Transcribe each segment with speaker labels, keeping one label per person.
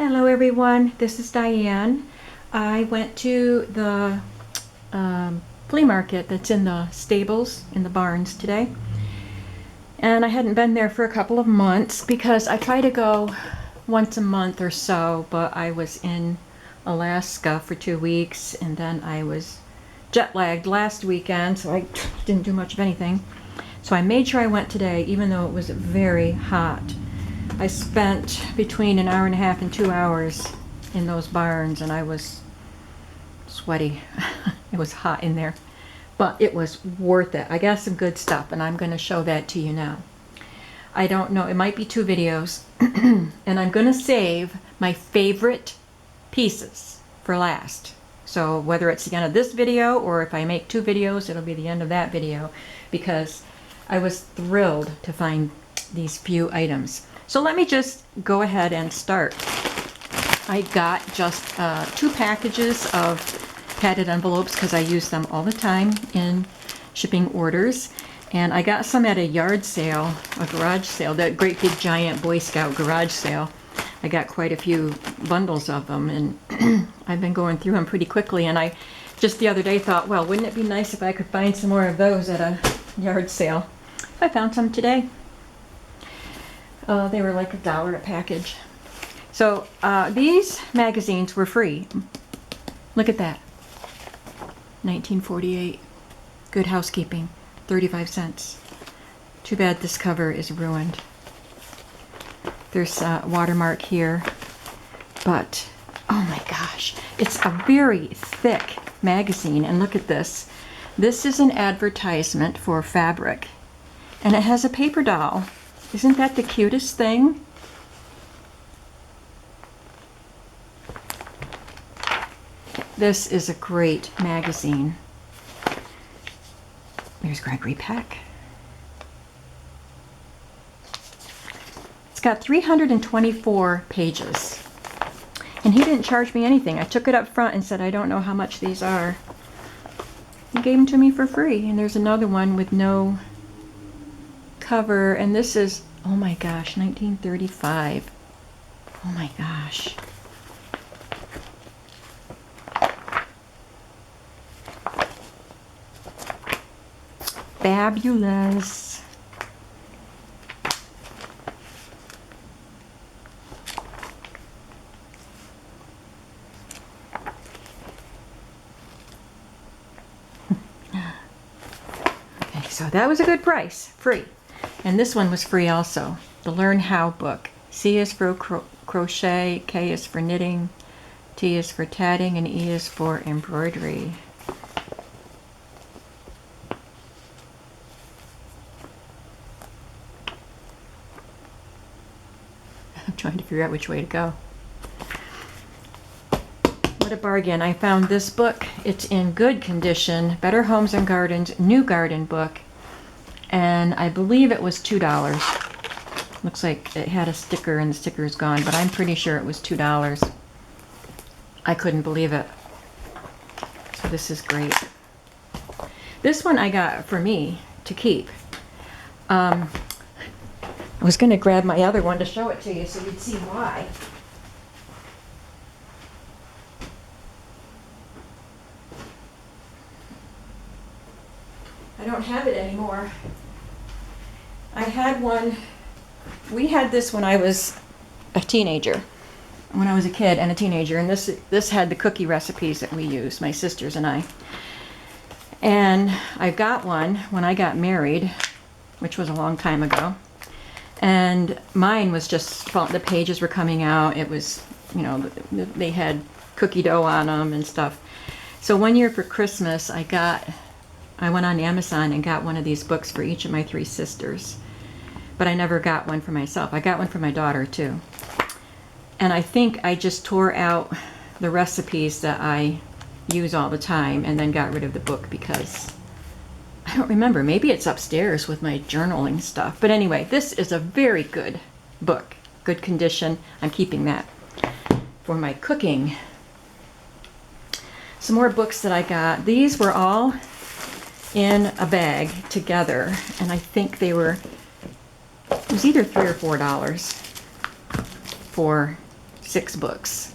Speaker 1: Hello everyone, this is Diane. I went to the flea market that's in the stables, in the barns today. And I hadn't been there for a couple of months because I try to go once a month or so, but I was in Alaska for 2 weeks and then I was jet lagged last weekend, so I didn't do much of anything. So I made sure I went today, even though it was very hot. I spent between an hour and a half and 2 hours in those barns and I was sweaty. It was hot in there, but it was worth it. I got some good stuff and I'm going to show that to you now. I don't know, it might be 2 videos and I'm going to save my favorite pieces for last. So whether it's the end of this video or if I make 2 videos, it'll be the end of that video because I was thrilled to find these few items. So let me just go ahead and start. I got just 2 packages of padded envelopes because I use them all the time in shipping orders. And I got some at a yard sale, a garage sale, that great big giant Boy Scout garage sale. I got quite a few bundles of them and I've been going through them pretty quickly. And I just the other day thought, well, wouldn't it be nice if I could find some more of those at a yard sale? I found some today. They were like $1 a package. So these magazines were free. Look at that. 1948. Good Housekeeping. 35 cents. Too bad this cover is ruined. There's a watermark here. But, oh my gosh. It's a very thick magazine. And look at this. This is an advertisement for fabric. And it has a paper doll. Isn't that the cutest thing? This is a great magazine. There's Gregory Peck. It's got 324 pages. And he didn't charge me anything. I took it up front and said, I don't know how much these are. He gave them to me for free. And there's another one with no cover, and this is, oh my gosh, 1935. Oh my gosh. Fabulous. Okay, so that was a good price, free. And this one was free also. The Learn How book. C is for crochet, K is for knitting, T is for tatting, and E is for embroidery. I'm trying to figure out which way to go. What a bargain. I found this book. It's in good condition. Better Homes and Gardens, new garden book. And I believe it was $2. Looks like it had a sticker and the sticker is gone, but I'm pretty sure it was $2. I couldn't believe it. So this is great. This one I got for me to keep. I was going to grab my other one to show it to you so you'd see why. I don't have it anymore. I had one, we had this when I was a teenager, when I was a kid and a teenager, and this had the cookie recipes that we used, my sisters and I. And I got one when I got married, which was a long time ago, and mine was just, the pages were coming out, it was, you know, they had cookie dough on them and stuff. So one year for Christmas, I went on Amazon and got one of these books for each of my 3 sisters. But I never got one for myself. I got one for my daughter too. And I think I just tore out the recipes that I use all the time and then got rid of the book because I don't remember. Maybe it's upstairs with my journaling stuff. But anyway, this is a very good book. Good condition. I'm keeping that for my cooking. Some more books that I got. These were all in a bag together, and I think they were, it was either $3 or $4 for 6 books.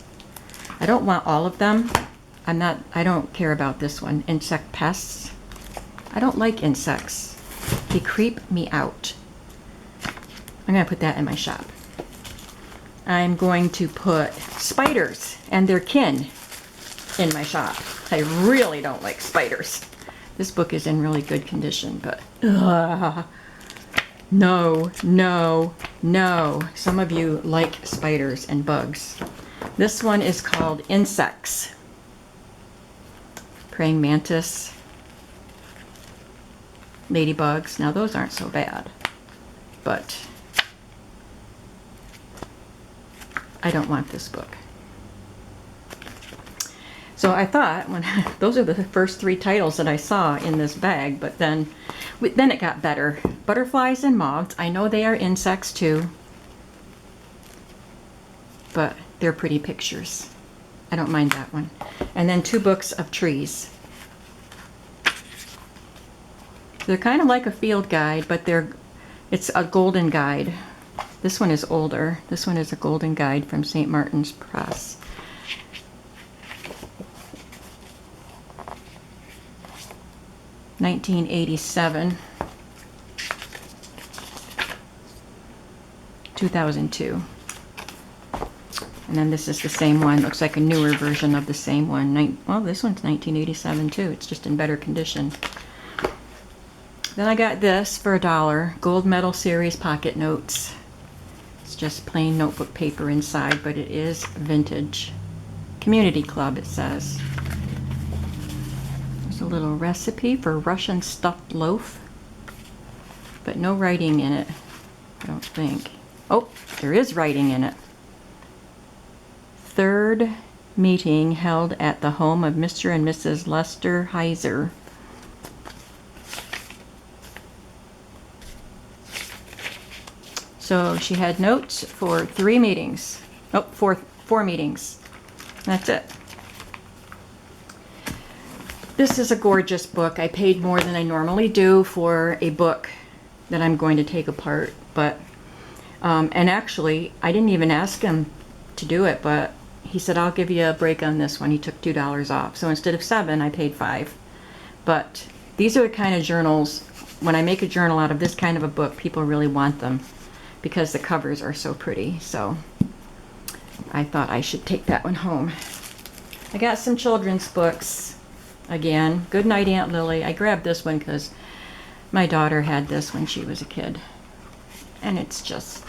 Speaker 1: I don't want all of them. I don't care about this one. Insect pests. I don't like insects. They creep me out. I'm going to put that in my shop. I'm going to put spiders and their kin in my shop. I really don't like spiders. This book is in really good condition, but no, no, no. Some of you like spiders and bugs. This one is called Insects. Praying mantis, ladybugs. Now those aren't so bad, but I don't want this book. So I thought, those are the first 3 titles that I saw in this bag, but then it got better. Butterflies and moths. I know they are insects too, but they're pretty pictures. I don't mind that one. And then 2 books of trees. They're kind of like a field guide, but it's a golden guide. This one is older. This one is a golden guide from St. Martin's Press. (1987), 2002. And then this is the same one. Looks like a newer version of the same one. Well, this one's 1987 too. It's just in better condition. Then I got this for $1. Gold Medal Series Pocket Notes. It's just plain notebook paper inside, but it is vintage. Community Club, it says. There's a little recipe for Russian stuffed loaf, but no writing in it, I don't think. Oh, there is writing in it. 3rd meeting held at the home of Mr. and Mrs. Lester Heiser. So she had notes for 3 meetings. Oh, four meetings. That's it. This is a gorgeous book. I paid more than I normally do for a book that I'm going to take apart, but and actually I didn't even ask him to do it, but he said, I'll give you a break on this one. He took $2 off. So instead of 7, I paid 5. But these are the kind of journals, when I make a journal out of this kind of a book, people really want them because the covers are so pretty. So I thought I should take that one home. I got some children's books. Again, Good Night, Aunt Lily. I grabbed this one because my daughter had this when she was a kid. And it's just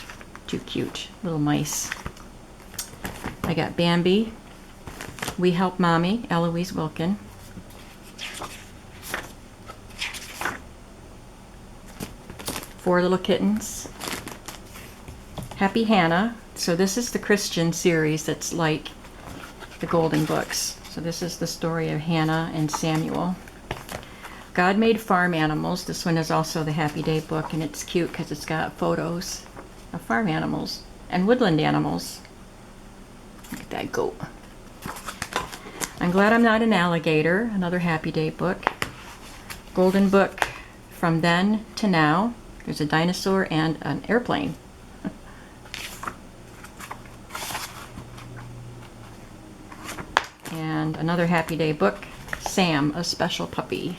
Speaker 1: too cute. Little mice. I got Bambi, We Help Mommy, Eloise Wilkin. Four Little Kittens. Happy Hannah. So this is the Christian series that's like the Golden Books. So this is the story of Hannah and Samuel. God Made Farm Animals. This one is also the Happy Day book, and it's cute because it's got photos of farm animals and woodland animals. Look at that goat. I'm Glad I'm Not an Alligator, another Happy Day book. Golden Book, From Then to Now. There's a dinosaur and an airplane. And another Happy Day book, Sam, a Special Puppy.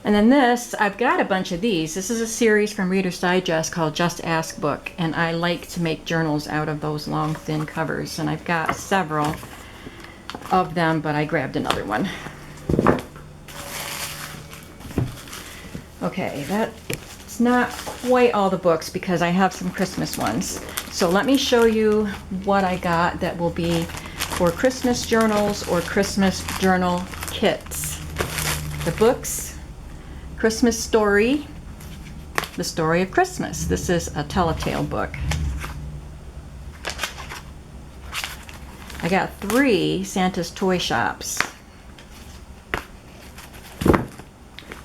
Speaker 1: And then this, I've got a bunch of these. This is a series from Reader's Digest called Just Ask Book, and I like to make journals out of those long, thin covers. And I've got several of them, but I grabbed another one. Okay, that's not quite all the books because I have some Christmas ones. So let me show you what I got that will be for Christmas journals or Christmas journal kits. The books. Christmas Story, The Story of Christmas. This is a telltale book. I got 3 Santa's Toy Shops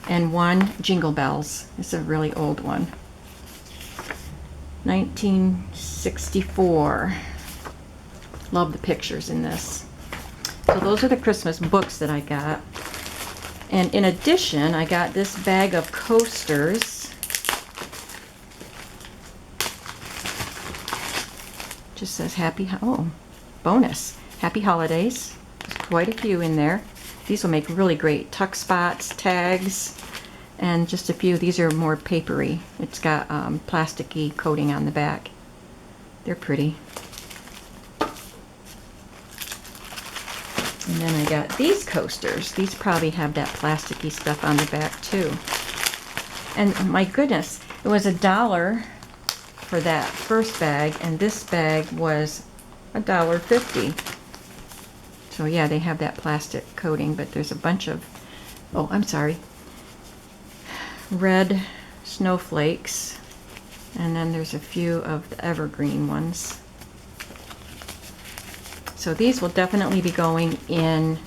Speaker 1: and 1 Jingle Bells. It's a really old one. 1964. Love the pictures in this. So those are the Christmas books that I got. And in addition, I got this bag of coasters. Just says bonus. Happy holidays. There's quite a few in there. These will make really great tuck spots, tags, and just a few. These are more papery. It's got plasticky coating on the back. They're pretty. And then I got these coasters. These probably have that plasticky stuff on the back too. And my goodness, it was $1 for that first bag, and this bag was $1.50. So yeah, they have that plastic coating, but there's a bunch of, oh, I'm sorry, red snowflakes, and then there's a few of the evergreen ones. So these will definitely be going in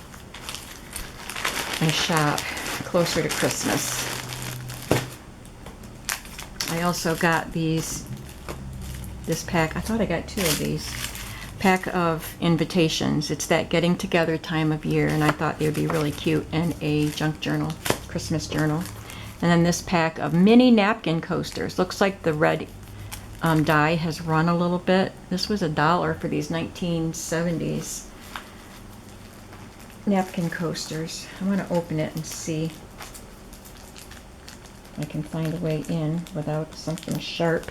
Speaker 1: my shop closer to Christmas. I also got this pack, I thought I got 2 of these, pack of invitations. It's that getting together time of year, and I thought they would be really cute in a junk journal, Christmas journal. And then this pack of mini napkin coasters. Looks like the red dye has run a little bit. This was $1 for these 1970s napkin coasters. I want to open it and see if I can find a way in without something sharp.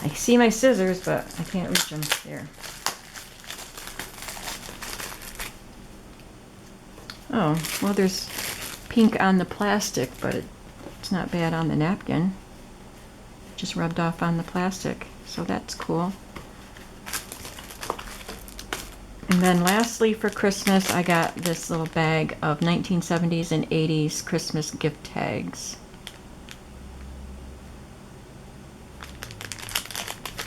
Speaker 1: I see my scissors, but I can't reach them. There. Oh, well, there's pink on the plastic, but it's not bad on the napkin. Just rubbed off on the plastic, so that's cool. And then lastly for Christmas, I got this little bag of 1970s and 80s Christmas gift tags.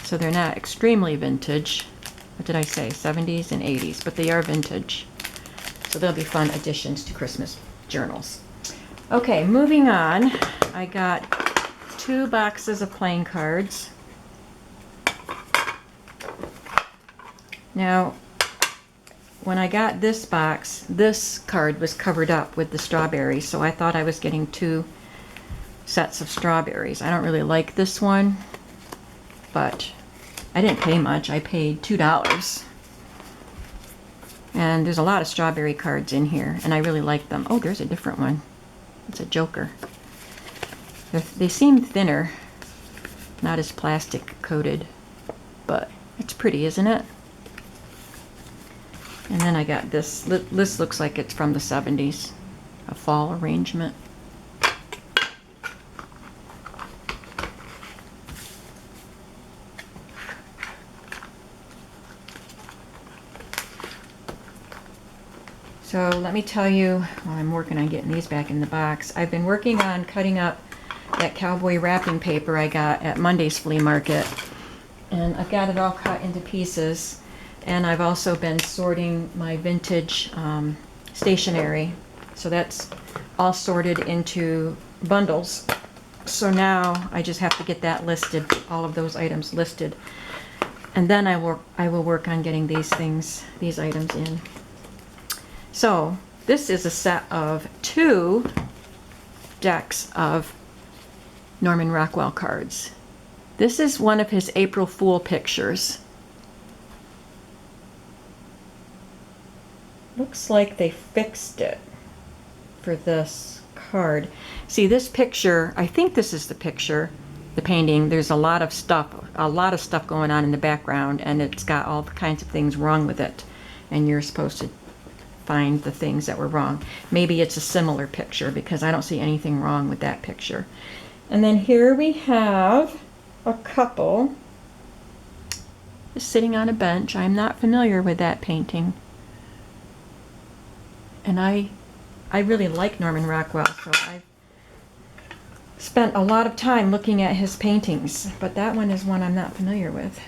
Speaker 1: So they're not extremely vintage. What did I say? 70s and 80s, but they are vintage. So they'll be fun additions to Christmas journals. Okay, moving on. I got 2 boxes of playing cards. Now, when I got this box, this card was covered up with the strawberries, so I thought I was getting 2 sets of strawberries. I don't really like this one, but I didn't pay much. I paid $2. And there's a lot of strawberry cards in here, and I really like them. Oh, there's a different one. It's a Joker. They seem thinner, not as plastic coated, but it's pretty, isn't it? And then I got this. This looks like it's from the 70s, a fall arrangement. So let me tell you, while I'm working on getting these back in the box, I've been working on cutting up that cowboy wrapping paper I got at Monday's flea market. And I've got it all cut into pieces. And I've also been sorting my vintage stationery. So that's all sorted into bundles. So now I just have to get that listed, all of those items listed. And then I will work on getting these items in. So this is a set of 2 decks of Norman Rockwell cards. This is one of his April Fool pictures. Looks like they fixed it for this card. See, this picture, I think this is the picture, the painting. There's a lot of stuff going on in the background, and it's got all kinds of things wrong with it. And you're supposed to find the things that were wrong. Maybe it's a similar picture because I don't see anything wrong with that picture. And then here we have a couple just sitting on a bench. I'm not familiar with that painting. And I really like Norman Rockwell, so I've spent a lot of time looking at his paintings, but that one is one I'm not familiar with.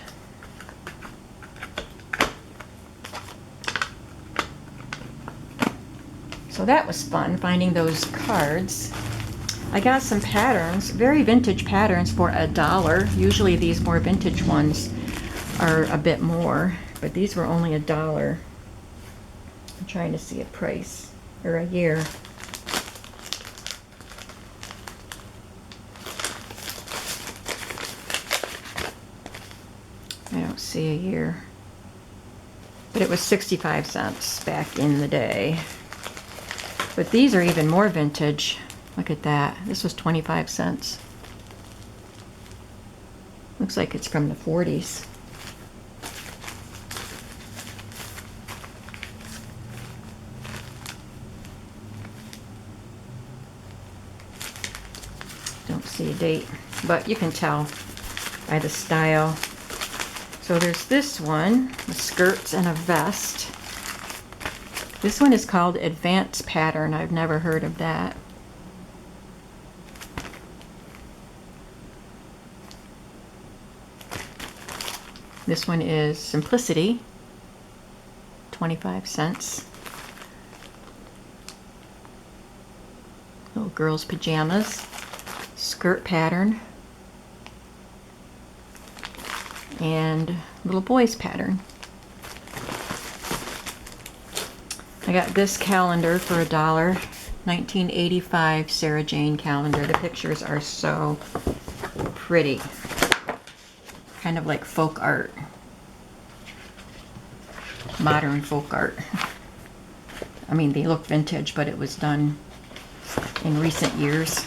Speaker 1: So that was fun, finding those cards. I got some patterns, very vintage patterns for $1. Usually these more vintage ones are a bit more, but these were only $1. I'm trying to see a price or a year. see a year. But it was 65 cents back in the day. But these are even more vintage. Look at that. This was 25 cents. Looks like it's from the 40s. Don't see a date, but you can tell by the style. So there's this one, with skirts and a vest. This one is called Advanced Pattern. I've never heard of that. This one is Simplicity, 25 cents. Little girls' pajamas, skirt pattern, and little boys pattern. I got this calendar for $1, 1985 Sarah Jane calendar. The pictures are so pretty. Kind of like folk art. Modern folk art. I mean, they look vintage, but it was done in recent years.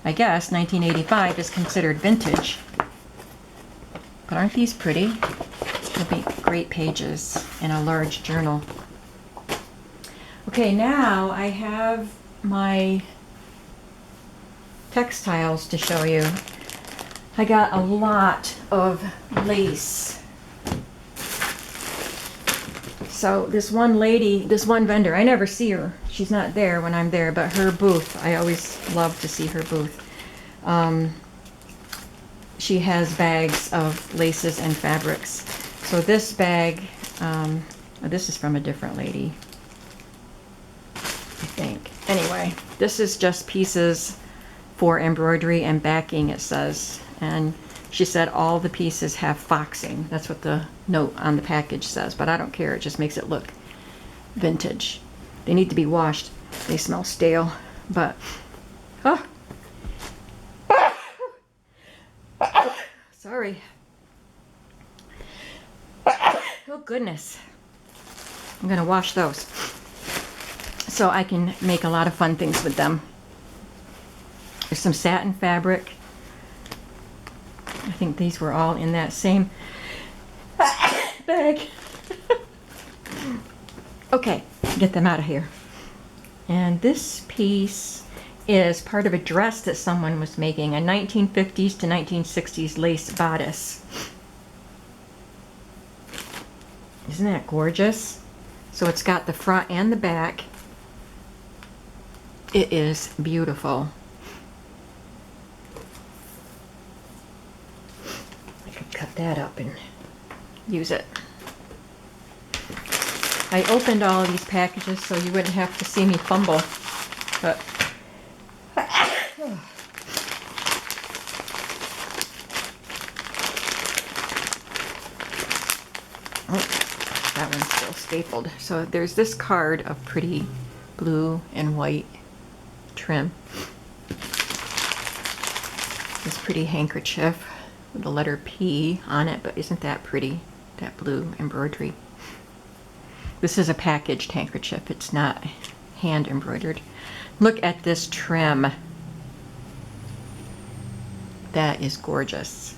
Speaker 1: I guess 1985 is considered vintage. But aren't these pretty? They'll be great pages in a large journal. Okay, now I have my textiles to show you. I got a lot of lace. So this one lady, this one vendor, I never see her. She's not there when I'm there, but her booth, I always love to see her booth. She has bags of laces and fabrics. So this bag, this is from a different lady, I think. Anyway, this is just pieces for embroidery and backing, it says. And she said all the pieces have foxing. That's what the note on the package says, but I don't care. It just makes it look vintage. They need to be washed. They smell stale, but oh. Sorry. Oh goodness. I'm gonna wash those so I can make a lot of fun things with them. There's some satin fabric. I think these were all in that same bag. Okay, get them out of here. And this piece is part of a dress that someone was making, a 1950s to 1960s lace bodice. Isn't that gorgeous? So it's got the front and the back. It is beautiful. I could cut that up and use it. I opened all of these packages so you wouldn't have to see me fumble, but that one's still stapled. So there's this card of pretty blue and white trim. This pretty handkerchief with the letter P on it, but isn't that pretty? That blue embroidery. This is a packaged handkerchief. It's not hand embroidered. Look at this trim. That is gorgeous.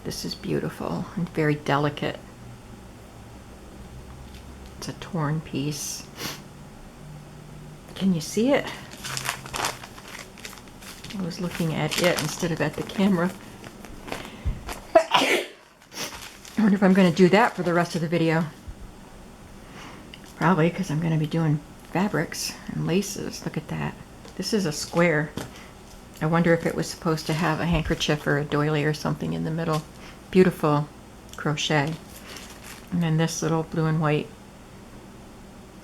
Speaker 1: This is beautiful and very delicate. It's a torn piece. Can you see it? I was looking at it instead of at the camera. I wonder if I'm going to do that for the rest of the video. Probably, because I'm going to be doing fabrics and laces. Look at that. This is a square. I wonder if it was supposed to have a handkerchief or a doily or something in the middle. Beautiful crochet. And then this little blue and white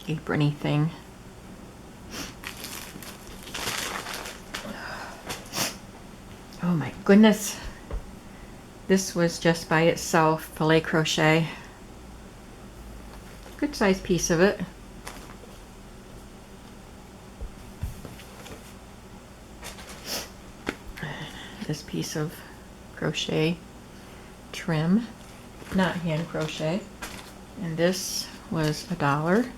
Speaker 1: apron-y thing. Oh my goodness. This was just by itself, filet crochet. Good size piece of it. this piece of crochet trim, not hand crochet. And this was $1.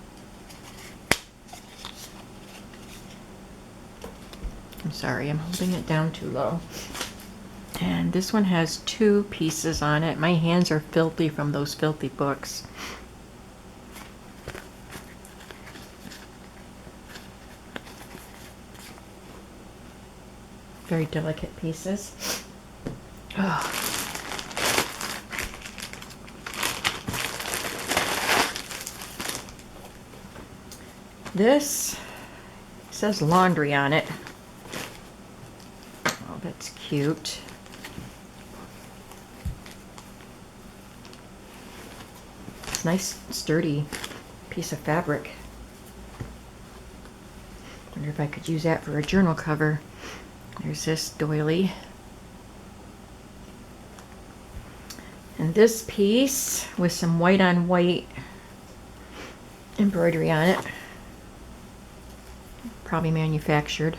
Speaker 1: I'm sorry, I'm holding it down too low. And this one has 2 pieces on it. My hands are filthy from those filthy books. Very delicate pieces. Oh. This says laundry on it. Oh, that's cute. It's a nice, sturdy piece of fabric. Wonder if I could use that for a journal cover. There's this doily. And this piece with some white on white embroidery on it. Probably manufactured.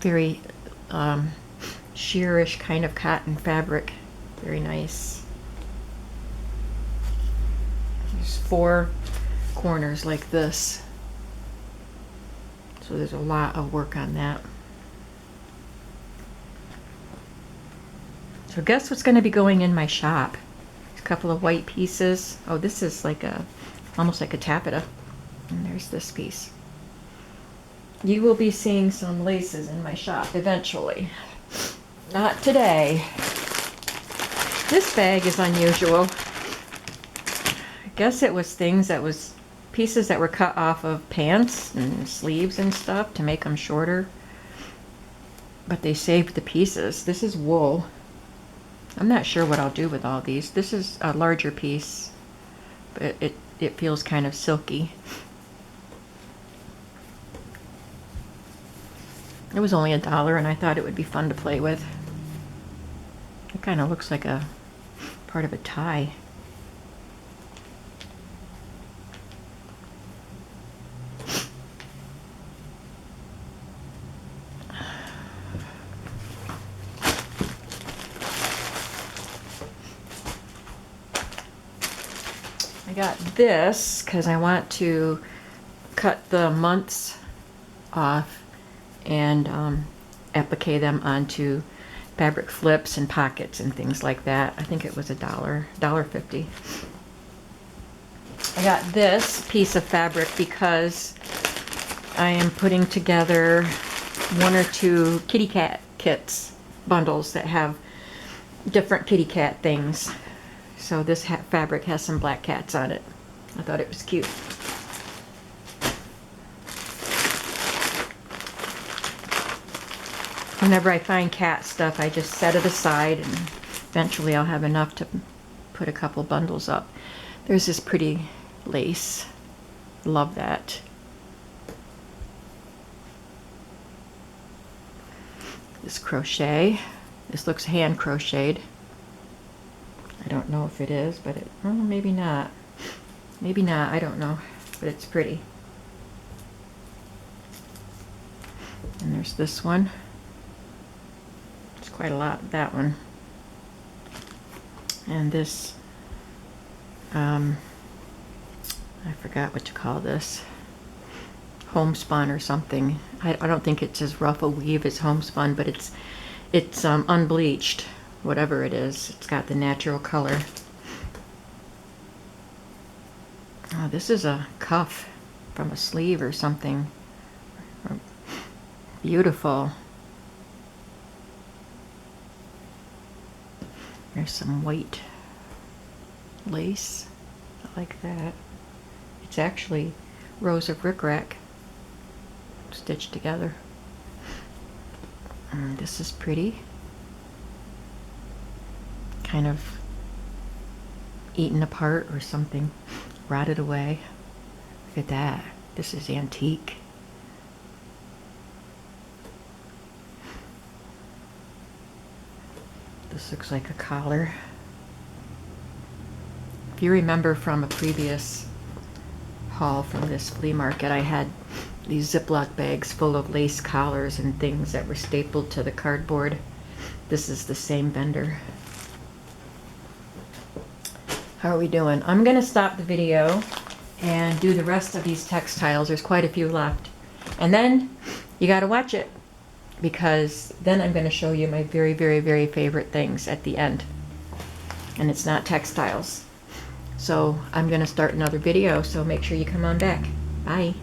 Speaker 1: Very sheerish kind of cotton fabric. Very nice. There's 4 corners like this. So there's a lot of work on that. So guess what's going to be going in my shop? A couple of white pieces. Oh, this is like almost like a taffeta. And there's this piece. You will be seeing some laces in my shop eventually. Not today. This bag is unusual. I guess it was pieces that were cut off of pants and sleeves and stuff to make them shorter. But they saved the pieces. This is wool. I'm not sure what I'll do with all these. This is a larger piece, but it feels kind of silky. It was only $1 and I thought it would be fun to play with. It kind of looks like a part of a tie. I got this because I want to cut the months off and applique them onto fabric flips and pockets and things like that. I think it was $1.50. I got this piece of fabric because I am putting together 1 or 2 kitty cat kits, bundles that have different kitty cat things. So this fabric has some black cats on it. I thought it was cute. Whenever I find cat stuff, I just set it aside and eventually I'll have enough to put a couple bundles up. There's this pretty lace. Love that. This crochet. This looks hand crocheted. I don't know if it is, but maybe not. Maybe not, I don't know, but it's pretty. And there's this one. It's quite a lot, that one. And this, I forgot what to call this. Homespun or something. I don't think it's as rough a weave as homespun, but it's unbleached. Whatever it is, it's got the natural color. Oh, this is a cuff from a sleeve or something. Beautiful. There's some white lace. I like that. It's actually rows of rickrack stitched together. And this is pretty. Kind of eaten apart or something, rotted away. Look at that. This is antique. This looks like a collar. If you remember from a previous haul from this flea market, I had these Ziploc bags full of lace collars and things that were stapled to the cardboard. this is the same vendor. How are we doing? I'm gonna stop the video and do the rest of these textiles. There's quite a few left. And then you gotta watch it, because then I'm gonna show you my very, very, very favorite things at the end. And it's not textiles. So I'm gonna start another video, so make sure you come on back. Bye.